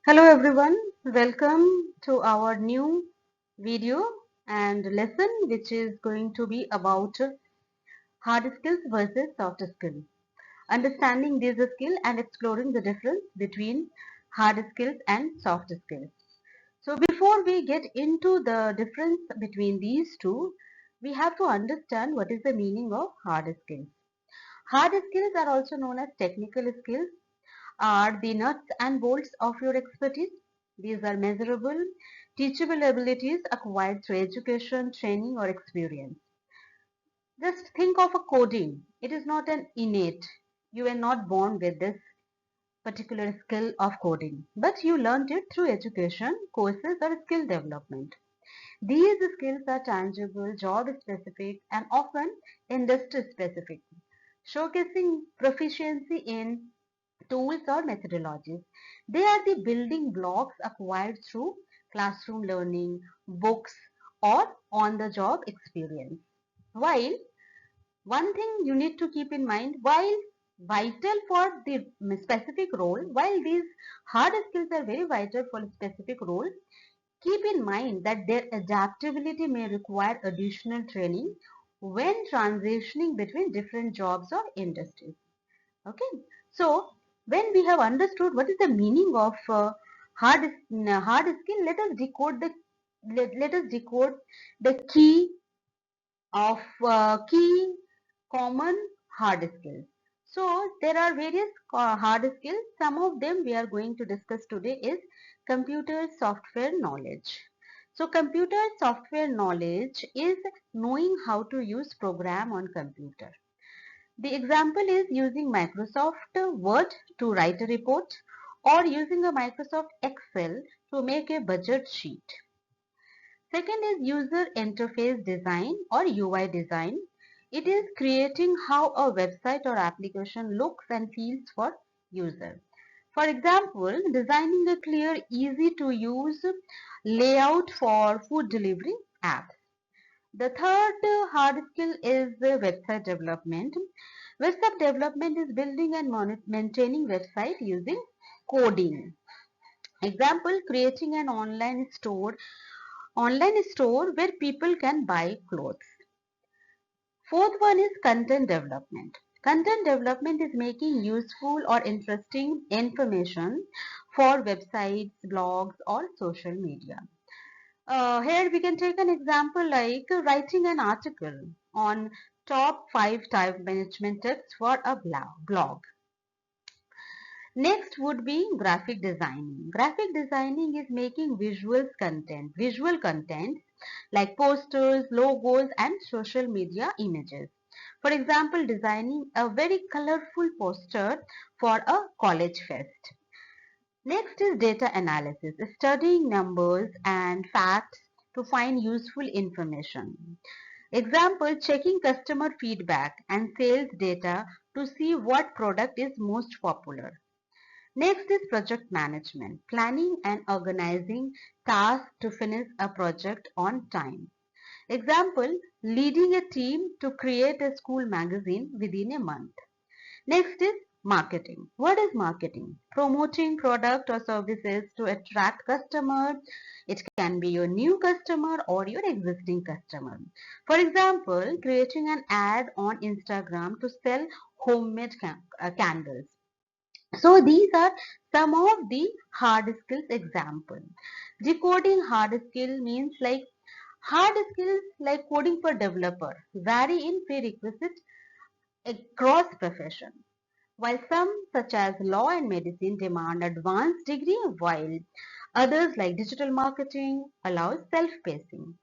Hello everyone, welcome to our new video and lesson which is going to be about hard skills versus soft skills. Understanding these skills and exploring the difference between hard skills and soft skills. So before we get into the difference between these two, we have to understand what is the meaning of hard skills. Hard skills are also known as technical skills are the nuts and bolts of your expertise. These are measurable, teachable abilities acquired through education, training, or experience. Just think of a coding. It is not an innate. You were not born with this particular skill of coding, but you learned it through education, courses, or skill development. These skills are tangible, job specific, and often industry specific, showcasing proficiency in tools or methodologies. They are the building blocks acquired through classroom learning, books, or on the job experience. While one thing you need to keep in mind, while vital for the specific role, while these hard skills are very vital for a specific role, keep in mind that their adaptability may require additional training when transitioning between different jobs or industries. Okay, so when we have understood what is the meaning of hard skill, let us decode the key of key common hard skills. So there are various hard skills. Some of them we are going to discuss today is computer software knowledge. So computer software knowledge is knowing how to use program on computer. The example is using Microsoft Word to write a report or using a Microsoft Excel to make a budget sheet. Second is user interface design or UI design. It is creating how a website or application looks and feels for user. For example, designing a clear, easy to use layout for food delivery apps. The third hard skill is website development. Website development is building and maintaining website using coding. Example, creating an online store where people can buy clothes. Fourth one is content development. Content development is making useful or interesting information for websites, blogs, or social media. Here we can take an example like writing an article on top 5 time management tips for a blog. Next would be graphic designing. Graphic designing is making visual content like posters, logos, and social media images. For example, designing a very colorful poster for a college fest. Next is data analysis, studying numbers and facts to find useful information. Example, checking customer feedback and sales data to see what product is most popular. Next is project management, planning and organizing tasks to finish a project on time. Example, leading a team to create a school magazine within a month. Next is marketing. What is marketing? Promoting product or services to attract customer. It can be your new customer or your existing customer. For example, creating an ad on Instagram to sell homemade candles. So these are some of the hard skills example. Decoding hard skill means like hard skills like coding for developer vary in prerequisite across profession. While some such as law and medicine demand advanced degree, while others like digital marketing allows self-pacing.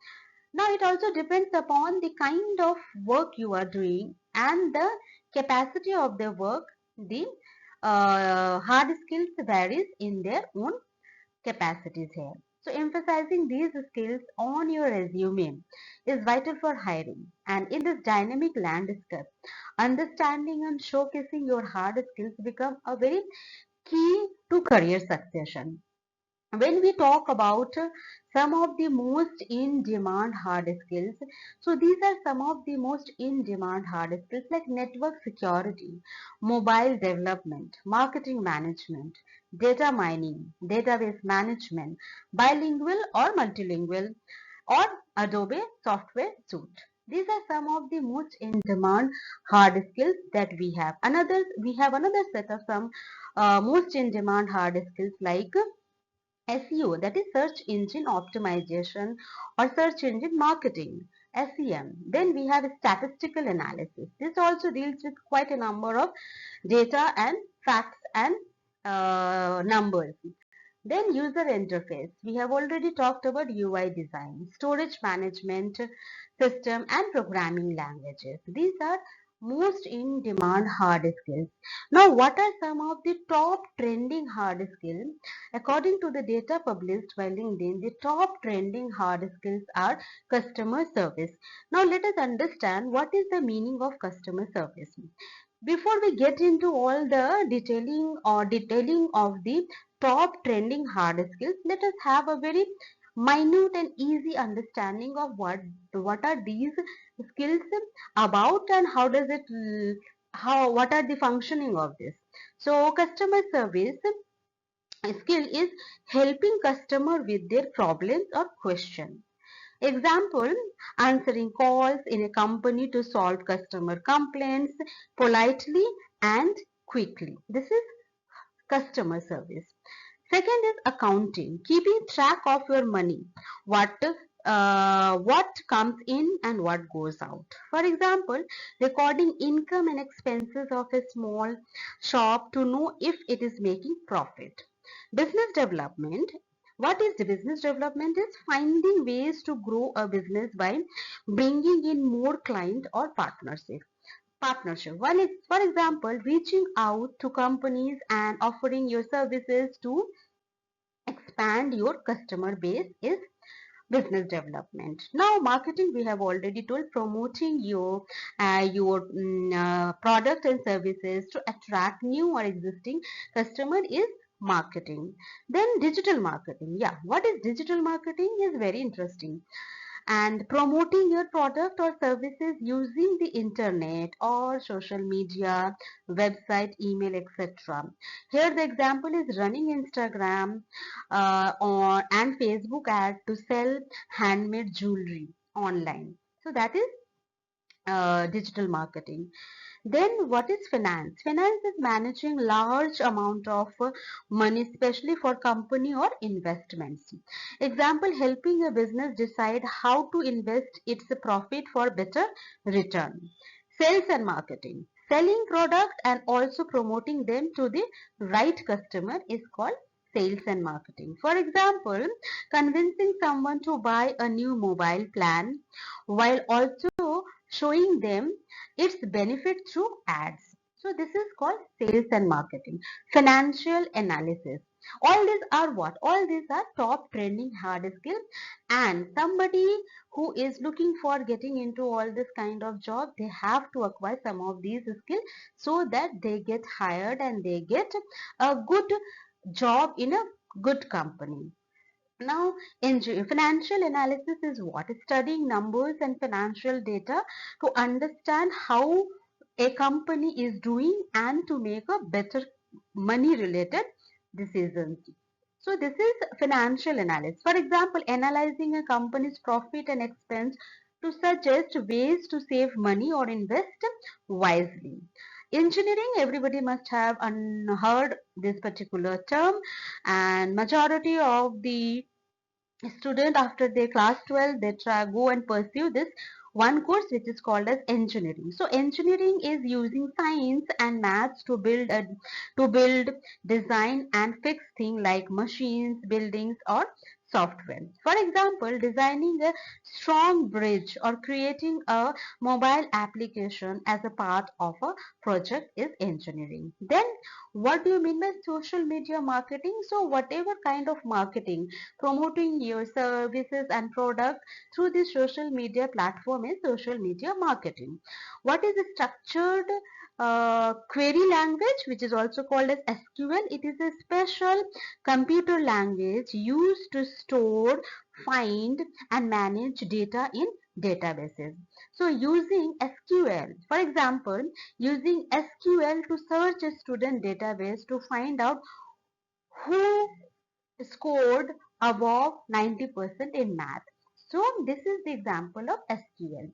Now it also depends upon the kind of work you are doing and the capacity of the work. The hard skills varies in their own capacities here. So emphasizing these skills on your resume is vital for hiring. And in this dynamic landscape, understanding and showcasing your hard skills become a very key to career succession. When we talk about some of the most in-demand hard skills, so these are some of the most in-demand hard skills like network security, mobile development, marketing management, data mining, database management, bilingual or multilingual, or Adobe software suite. These are some of the most in-demand hard skills that we have another set of some most in-demand hard skills like SEO, that is search engine optimization or search engine marketing, SEM. Then we have statistical analysis. This also deals with quite a number of data and facts and numbers. Then user interface. We have already talked about UI design, storage management system and programming languages. These are most in demand hard skills. Now what are some of the top trending hard skills? According to the data published by LinkedIn, the top trending hard skills are customer service. Now let us understand what is the meaning of customer service. Before we get into all the detailing of the top trending hard skills, let us have a very minute and easy understanding of what are these skills about and how does it how what are the functioning of this. So customer service skill is helping customer with their problems or questions. Example, answering calls in a company to solve customer complaints politely and quickly. This is customer service. Second is accounting, keeping track of your money, what comes in and what goes out. For example, recording income and expenses of a small shop to know if it is making profit. Business development. What is the business development? Is finding ways to grow a business by bringing in more client or partnership. One is, for example, reaching out to companies and offering your services to expand your customer base is business development. Now marketing, we have already told, promoting your product and services to attract new or existing customer is marketing. Then digital marketing. Yeah, what is digital marketing is very interesting, and promoting your product or services using the internet or social media, website, email, etc. Here the example is running Instagram and Facebook ad to sell handmade jewelry online. So that is digital marketing. Then what is finance? Finance is managing large amount of money, especially for company or investments. Example, helping a business decide how to invest its profit for better return. Sales and marketing. Selling product and also promoting them to the right customer is called sales and marketing. For example, convincing someone to buy a new mobile plan while also showing them its benefit through ads. So this is called sales and marketing. Financial analysis. All these are what? All these are top trending hard skills, and somebody who is looking for getting into all this kind of job, they have to acquire some of these skills so that they get hired and they get a good job in a good company. Now, financial analysis is what? Studying numbers and financial data to understand how a company is doing and to make a better money related decisions. So this is financial analysis. For example, analyzing a company's profit and expense to suggest ways to save money or invest wisely. Engineering, everybody must have heard this particular term, and majority of the student after their class 12 they try go and pursue this one course which is called as engineering. So engineering is using science and maths to build, design and fix things like machines, buildings or software. For example, designing a strong bridge or creating a mobile application as a part of a project is engineering. Then what do you mean by social media marketing? So whatever kind of marketing, promoting your services and product through the social media platform is social media marketing. What is structured query language, which is also called as SQL. It is a special computer language used to store, find, and manage data in databases. So using SQL, for example, using SQL to search a student database to find out who scored above 90% in math. So this is the example of SQL.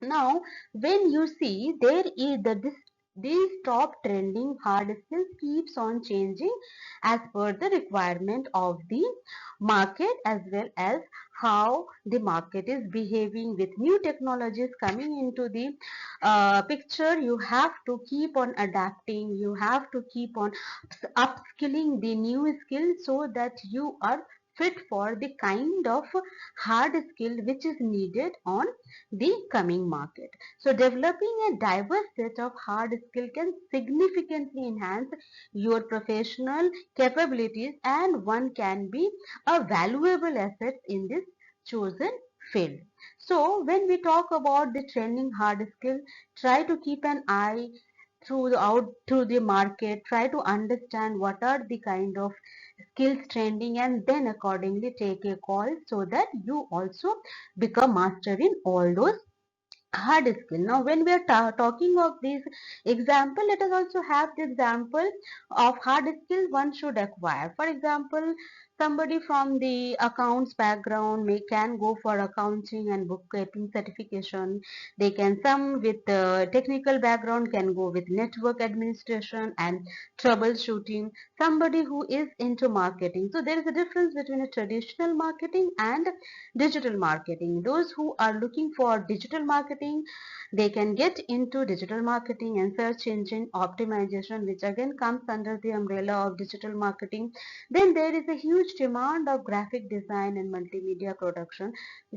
Now, when you see there is these top trending hard skills keeps on changing as per the requirement of the market, as well as how the market is behaving with new technologies coming into the picture. You have to keep on adapting, you have to keep on upskilling the new skills so that you are fit for the kind of hard skill which is needed on the coming market. So developing a diverse set of hard skill can significantly enhance your professional capabilities, and one can be a valuable asset in this chosen field. So when we talk about the trending hard skill, try to keep an eye through the market, try to understand what are the kind of skills trending, and then accordingly take a call so that you also become master in all those hard skill. Now when we are talking of this example, let us also have the example of hard skill one should acquire. For example, somebody from the accounts background can go for accounting and bookkeeping certification. They can, some with technical background can go with network administration and troubleshooting. Somebody who is into marketing, so there is a difference between a traditional marketing and digital marketing. Those who are looking for digital marketing, they can get into digital marketing and search engine optimization, which again comes under the umbrella of digital marketing. Then there is a huge demand of graphic design and multimedia production.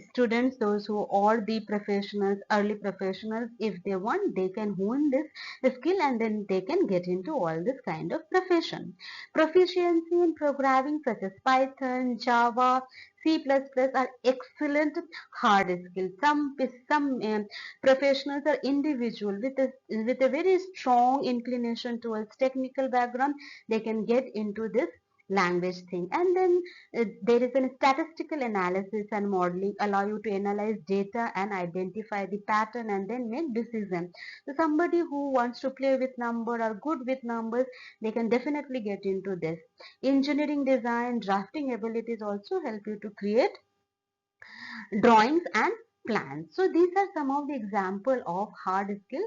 Students, those who are the professionals, early professionals, if they want, they can hone this skill and then they can get into all this kind of profession. Proficiency in programming such as Python, Java, C++ are excellent hard skills. Some professionals are individual with a very strong inclination towards technical background. They can get into this language thing, and then there is a statistical analysis and modeling allow you to analyze data and identify the pattern and then make decision. So somebody who wants to play with number or good with numbers, they can definitely get into this. Engineering design drafting abilities also help you to create drawings and plans. So these are some of the example of hard skill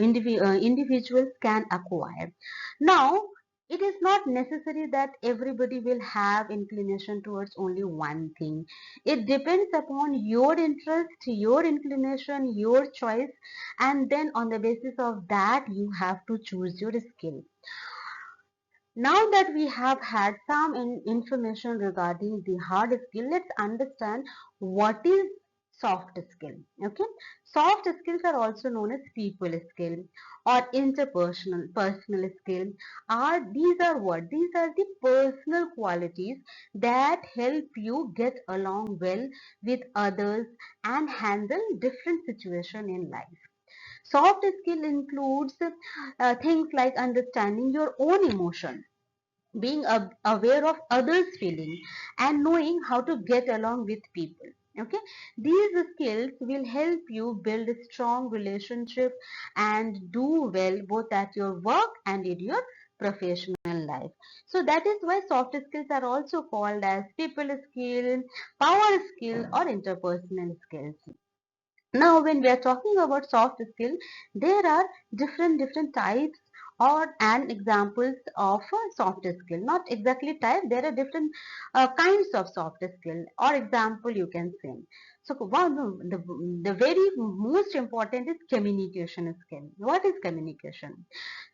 individuals can acquire. Now, it is not necessary that everybody will have inclination towards only one thing. It depends upon your interest, your inclination, your choice, and then on the basis of that you have to choose your skill. Now that we have had some information regarding the hard skill, let's understand what is soft skill. Okay, soft skills are also known as people skill or interpersonal personal skill. These are what? These are the personal qualities that help you get along well with others and handle different situations in life. Soft skill includes things like understanding your own emotion, being aware of others' feeling, and knowing how to get along with people. Okay, these skills will help you build a strong relationship and do well both at your work and in your professional life. So that is why soft skills are also called as people skill, power skill, or interpersonal skills. Now when we are talking about soft skill, there are different types or and examples of soft skill. Not exactly type, there are different kinds of soft skill or example you can say. So one of the very most important is communication skill. What is communication?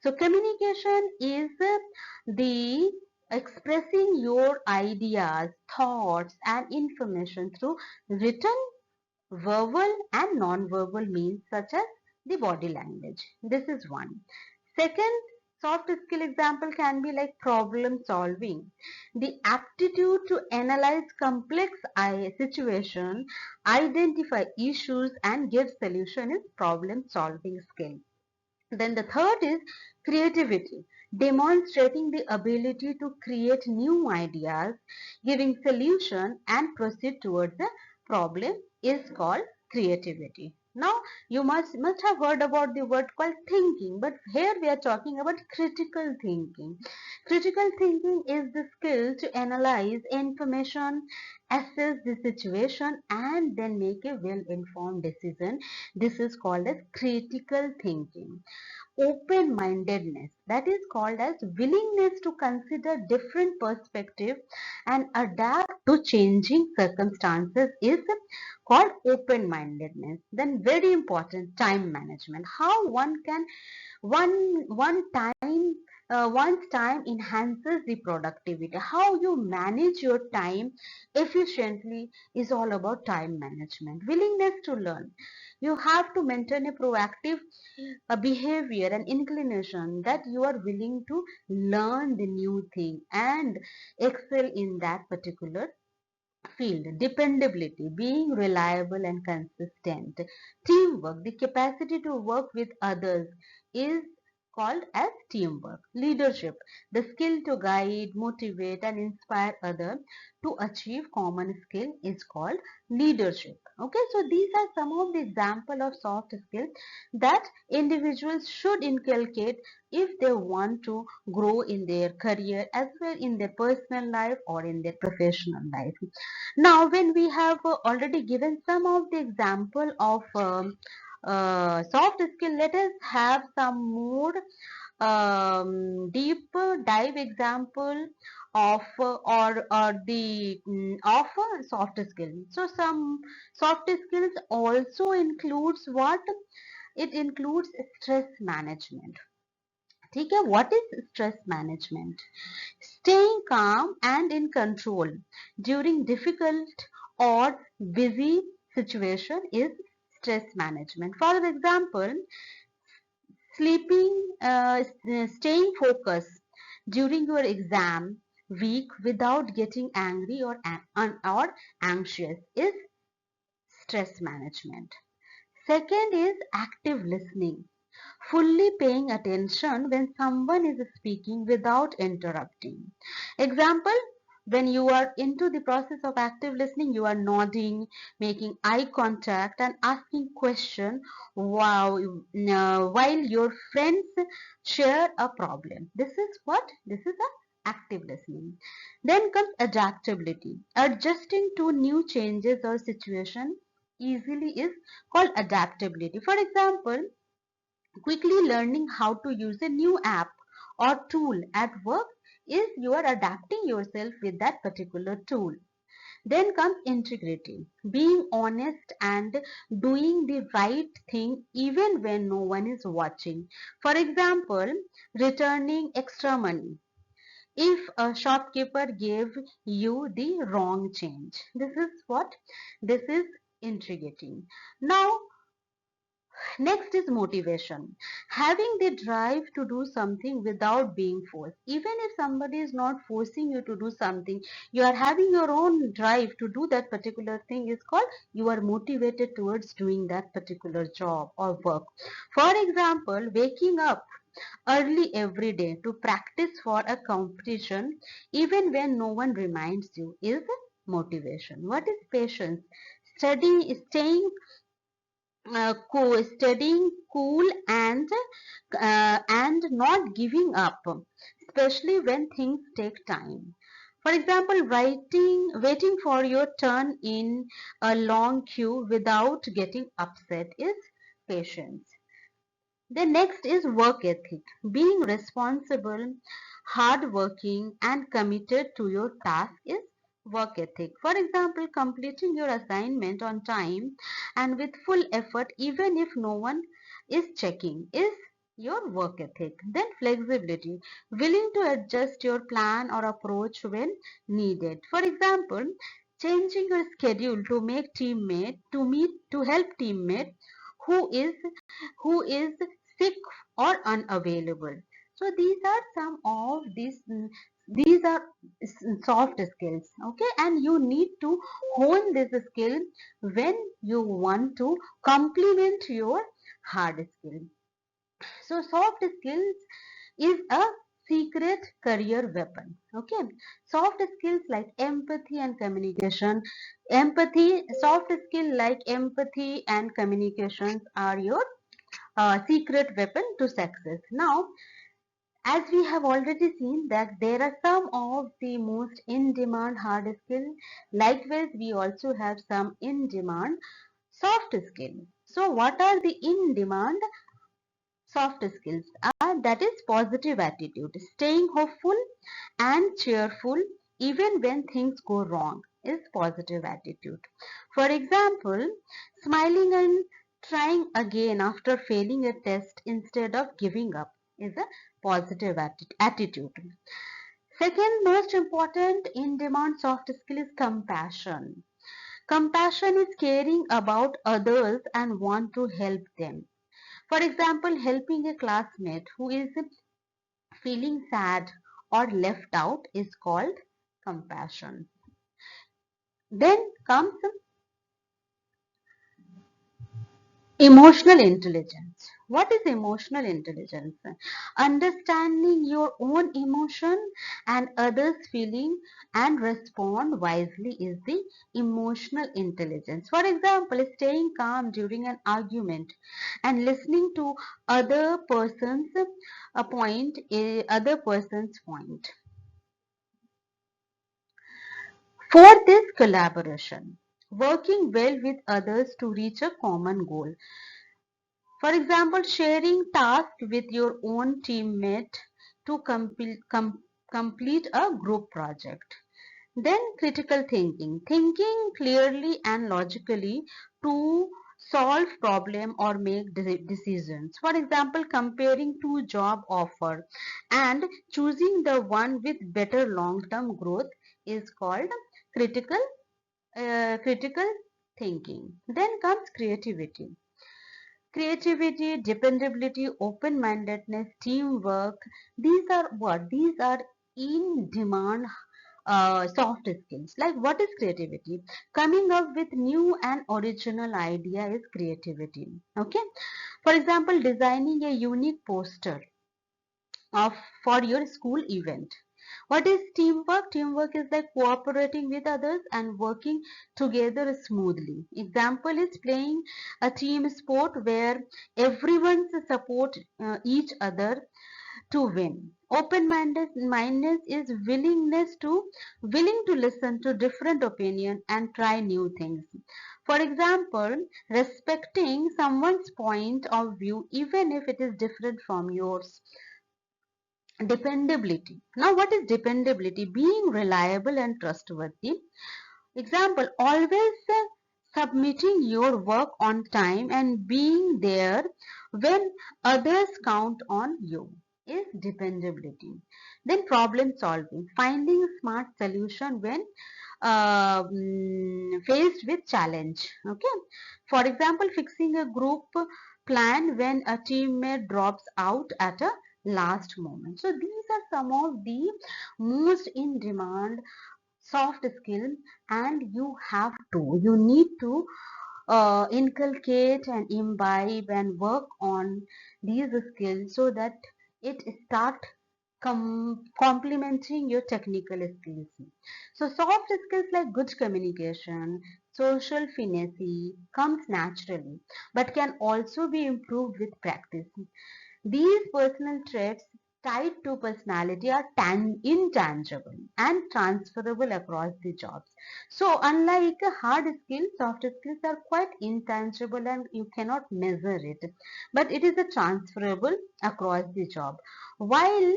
So communication is the expressing your ideas, thoughts and information through written, verbal and non-verbal means such as the body language. This is one. Second, Soft skill example can be like problem solving. The aptitude to analyze complex situation, identify issues and give solution is problem solving skill. Then the third is creativity, demonstrating the ability to create new ideas, giving solution and proceed towards a problem is called creativity. Now you must have heard about the word called thinking, but here we are talking about critical thinking. Critical thinking is the skill to analyze information, assess the situation and then make a well-informed decision. This is called as critical thinking. Open-mindedness, that is called as willingness to consider different perspectives and adapt to changing circumstances is called open-mindedness. Then very important, time management, how one can one time one's time enhances the productivity. How you manage your time efficiently is all about time management. Willingness to learn, you have to maintain a proactive behavior and inclination that you are willing to learn the new thing and excel in that particular field. Dependability, being reliable and consistent. Teamwork, the capacity to work with others is called as teamwork. Leadership, the skill to guide, motivate and inspire others to achieve common skill is called leadership. Okay, so these are some of the example of soft skills that individuals should inculcate if they want to grow in their career as well in their personal life or in their professional life. Now, when we have already given some of the example of soft skill, let us have some more deep dive example of or the of soft skill. So some soft skills also includes what? It includes stress management. ठीक है, what is stress management? Staying calm and in control during difficult or busy situation is stress management. For example, staying focused during your exam week without getting angry or anxious is stress management. Second is active listening, fully paying attention when someone is speaking without interrupting. Example, when you are into the process of active listening, you are nodding, making eye contact and asking question while your friends share a problem. This is what? This is a active listening. Then comes adaptability, adjusting to new changes or situation easily is called adaptability. For example, quickly learning how to use a new app or tool at work is you are adapting yourself with that particular tool. Then comes integrity, being honest and doing the right thing even when no one is watching. For example, returning extra money if a shopkeeper gave you the wrong change. This is what? This is integrity. Now, next is motivation. Having the drive to do something without being forced. Even if somebody is not forcing you to do something, you are having your own drive to do that particular thing is called you are motivated towards doing that particular job or work. For example, waking up early every day to practice for a competition even when no one reminds you is motivation. What is patience? Staying studying cool and not giving up, especially when things take time. For example, waiting for your turn in a long queue without getting upset is patience. The next is work ethic, being responsible, hardworking, and committed to your task is work ethic. For example, completing your assignment on time and with full effort, even if no one is checking, is your work ethic. Then flexibility, willing to adjust your plan or approach when needed. For example, changing your schedule to make teammate to meet to help teammate who is who is sick or unavailable. So these are some of these are soft skills, okay, and you need to hone this skill when you want to complement your hard skill. So soft skills is a secret career weapon. Okay, soft skills like empathy and communication, soft skill like empathy and communications are your secret weapon to success. Now, as we have already seen that there are some of the most in-demand hard skills, likewise we also have some in-demand soft skills. So what are the in-demand soft skills? That is positive attitude, staying hopeful and cheerful even when things go wrong is positive attitude. For example, smiling and trying again after failing a test instead of giving up is a positive attitude. Second most important in demand soft skill is compassion. Compassion is caring about others and want to help them. For example, helping a classmate who is feeling sad or left out is called compassion. Then comes emotional intelligence. What is emotional intelligence? Understanding your own emotion and others' feeling and respond wisely is the emotional intelligence. For example, staying calm during an argument and listening to other person's other person's point. Fourth is collaboration, working well with others to reach a common goal. For example, sharing tasks with your own teammate to complete a group project. Then critical thinking, thinking clearly and logically to solve problem or make decisions. For example, comparing two job offer and choosing the one with better long-term growth is called critical critical thinking. Then comes creativity. Creativity, dependability, open-mindedness, teamwork. These are what? These are in demand soft skills. Like what is creativity? Coming up with new and original idea is creativity. Okay. For example, designing a unique poster of for your school event. What is teamwork? Teamwork is like cooperating with others and working together smoothly. Example is playing a team sport where everyone support each other to win. Open-mindedness is willing to listen to different opinion and try new things. For example, respecting someone's point of view even if it is different from yours. Dependability. Now, what is dependability? Being reliable and trustworthy. Example, always submitting your work on time and being there when others count on you is dependability. Then problem solving, finding smart solution when faced with challenge. Okay. For example, fixing a group plan when a teammate drops out at a last moment. So these are some of the most in demand soft skills, and you need to inculcate and imbibe and work on these skills so that it start complementing your technical skills. So soft skills like good communication, social finesse comes naturally but can also be improved with practice. These personal traits tied to personality are intangible and transferable across the jobs. So, unlike a hard skill, soft skills are quite intangible and you cannot measure it, but it is a transferable across the job. While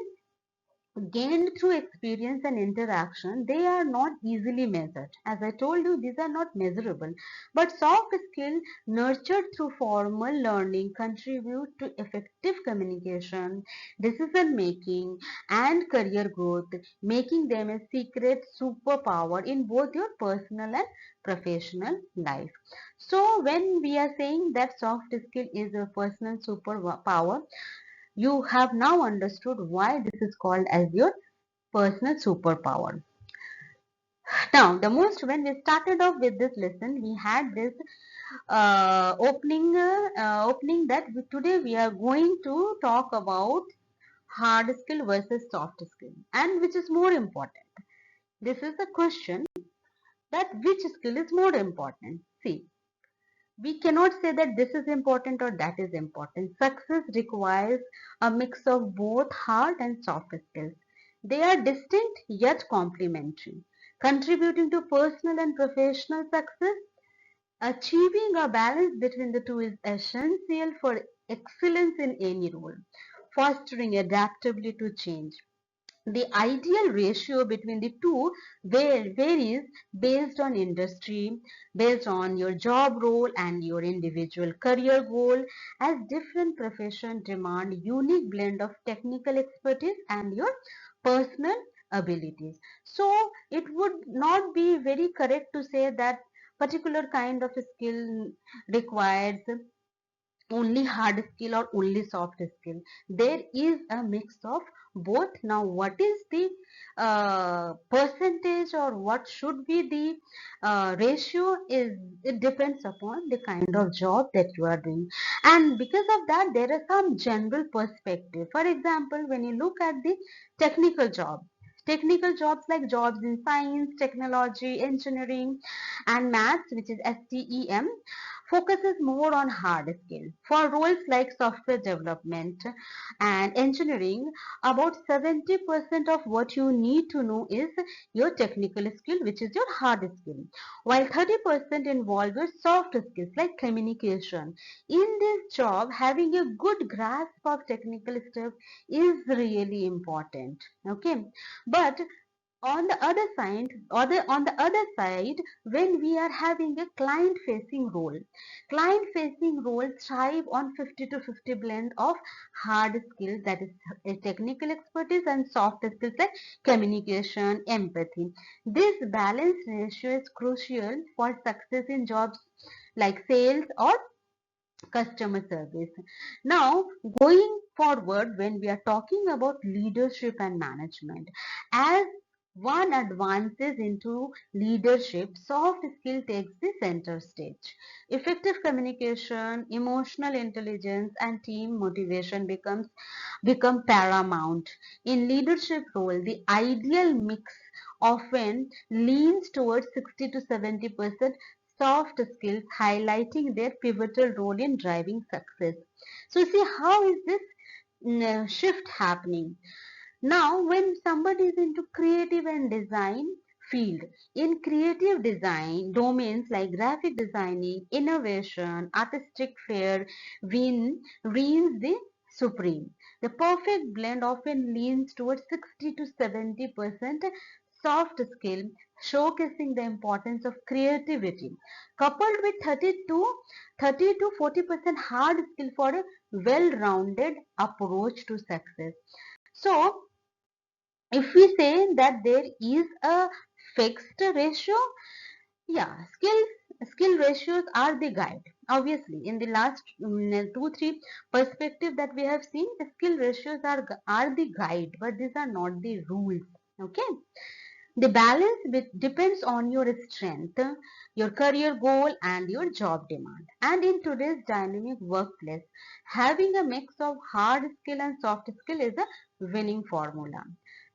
gained through experience and interaction, they are not easily measured. As I told you, these are not measurable. But soft skills nurtured through formal learning contribute to effective communication, decision making, and career growth, making them a secret superpower in both your personal and professional life. So, when we are saying that soft skill is a personal superpower, You have now understood why this is called as your personal superpower. Now, when we started off with this lesson, we had this opening that today we are going to talk about hard skill versus soft skill, and which is more important. This is the question, that which skill is more important. See, we cannot say that this is important or that is important. Success requires a mix of both hard and soft skills. They are distinct yet complementary, contributing to personal and professional success. Achieving a balance between the two is essential for excellence in any role, fostering adaptability to change. The ideal ratio between the two varies based on industry, based on your job role and your individual career goal, as different professions demand unique blend of technical expertise and your personal abilities. So it would not be very correct to say that particular kind of skill requires only hard skill or only soft skill. There is a mix of both. Now what is the percentage, or what should be the ratio, is it depends upon the kind of job that you are doing. And because of that, there are some general perspective. For example, when you look at the technical job, technical jobs like jobs in science, technology, engineering and maths, which is STEM, focuses more on hard skills. For roles like software development and engineering, about 70% of what you need to know is your technical skill, which is your hard skill, while 30% involve your soft skills like communication. In this job, having a good grasp of technical stuff is really important. Okay, but on the other side, when we are having a client facing role thrive on 50 to 50 blend of hard skills, that is technical expertise, and soft skills like communication, empathy. This balance ratio is crucial for success in jobs like sales or customer service. Now, going forward, when we are talking about leadership and management, as one advances into leadership, soft skill takes the center stage. Effective communication, emotional intelligence, and team motivation become paramount. In leadership role, the ideal mix often leans towards 60 to 70% soft skills, highlighting their pivotal role in driving success. So see, how is this shift happening? Now, when somebody is into creative and design field, in creative design domains like graphic designing, innovation, artistic flair reigns the supreme. The perfect blend often leans towards 60 to 70% soft skill, showcasing the importance of creativity, coupled with 30 to 40% hard skill for a well-rounded approach to success. So, if we say that there is a fixed ratio, yeah, skill ratios are the guide. Obviously, in the last 2 3 perspective that we have seen, the skill ratios are the guide, but these are not the rules. Okay, the balance depends on your strength, your career goal, and your job demand. And in today's dynamic workplace, having a mix of hard skill and soft skill is a winning formula.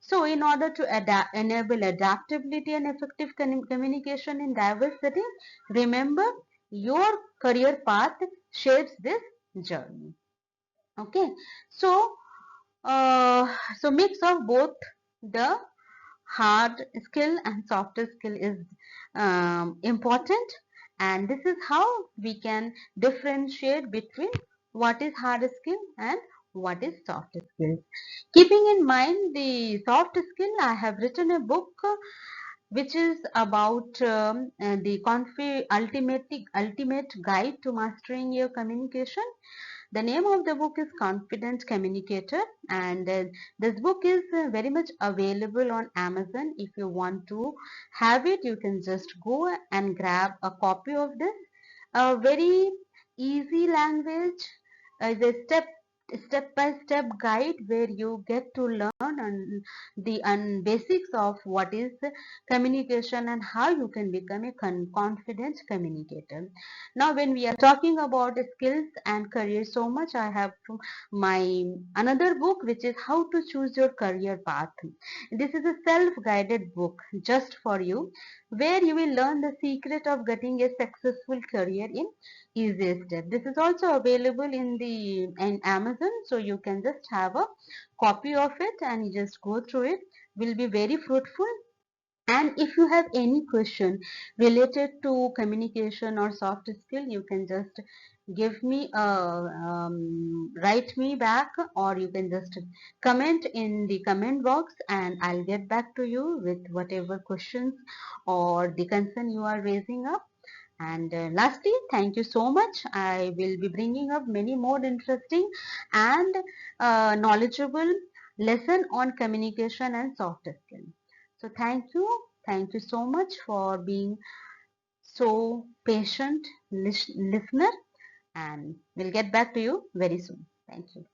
So, in order to enable adaptability and effective communication in diverse settings, remember, your career path shapes this journey. Okay, so mix of both the hard skill and soft skill is important, and this is how we can differentiate between what is hard skill and what is soft skills. Keeping in mind the soft skill, I have written a book which is about the ultimate guide to mastering your communication. The name of the book is Confident Communicator, and this book is very much available on Amazon. If you want to have it, you can just go and grab a copy of this. A very easy language, is a step step-by-step guide where you get to learn the basics of what is communication and how you can become a confident communicator. Now, when we are talking about skills and career, so much I have my another book, which is How to Choose Your Career Path. This is a self-guided book just for you, where you will learn the secret of getting a successful career in easy step. This is also available in Amazon, so you can just have a copy of it and you just go through it. Will be very fruitful. And if you have any question related to communication or soft skill, you can just give me a write me back, or you can just comment in the comment box, and I'll get back to you with whatever questions or the concern you are raising up. And lastly, thank you so much. I will be bringing up many more interesting and knowledgeable lesson on communication and soft skill. So thank you. Thank you so much for being so patient listener, and we'll get back to you very soon. Thank you.